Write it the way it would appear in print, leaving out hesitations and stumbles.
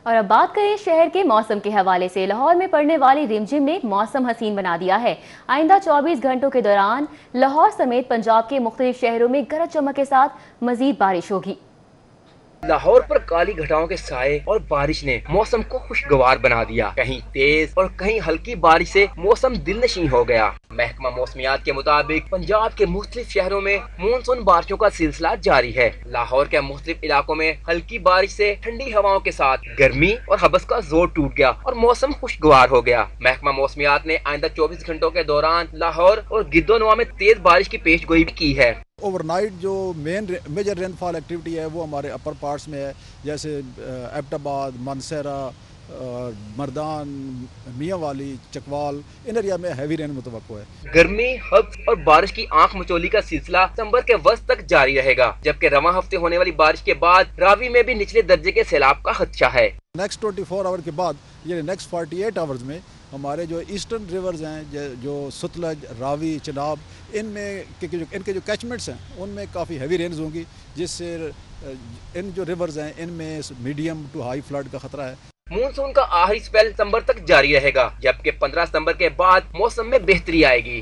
اور اب بات کریں شہر کے موسم کے حوالے سے۔ لاہور میں پڑنے والی رمجھم نے موسم حسین بنا دیا ہے۔ آئندہ 24 گھنٹوں کے دوران لاہور سمیت پنجاب کے مختلف شہروں میں گرج چمک کے ساتھ مزید بارش ہوگی۔ لاہور پر کالی گھٹاؤں کے سائے اور بارش نے موسم کو خوشگوار بنا دیا۔ کہیں تیز اور کہیں ہلکی بارش سے موسم دل نشیں ہو گیا۔ محکمہ موسمیات کے مطابق پنجاب کے مختلف شہروں میں مونسون بارشوں کا سلسلہ جاری ہے۔ لاہور کے مختلف علاقوں میں ہلکی بارش سے ٹھنڈی ہواؤں کے ساتھ گرمی اور ہبس کا زور ٹوٹ گیا اور موسم خوشگوار ہو گیا۔ محکمہ موسمیات نے آئندہ 24 گھنٹوں کے دوران لاہور اور گردونواں میں تیز بارش کی پیش گوئی بھی کی ہے۔ اوور نائٹ جو میجر رین فال ایکٹیویٹی ہے وہ ہمارے اپر پارٹس میں ہے، جیسے ایبٹ آباد، مانسہرہ، مردان، میاں والی، چکوال، ان ایریا میں ہیوی رین متوقع ہے۔ گرمی، ہبس اور بارش کی آنکھ مچولی کا سلسلہ دسمبر کے وسط تک جاری رہے گا، جبکہ رواں ہفتے ہونے والی بارش کے بعد راوی میں بھی نچلے درجے کے سیلاب کا خدشہ ہے۔ نیکسٹ 24 آور کے بعد یعنی نیکسٹ 48 آورز میں ہمارے جو ایسٹرن ریورز ہیں، جو ستلج، راوی، چناب، ان کے جو کیچمنٹس ہیں ان میں کافی ہیوی رینز ہوں گی، جس سے ان جو ریورز ہیں ان میں میڈیم ٹو ہائی فلڈ کا خطرہ ہے۔ مونسون کا آخری سپیل ستمبر تک جاری رہے گا، جبکہ 15 ستمبر کے بعد موسم میں بہتری آئے گی۔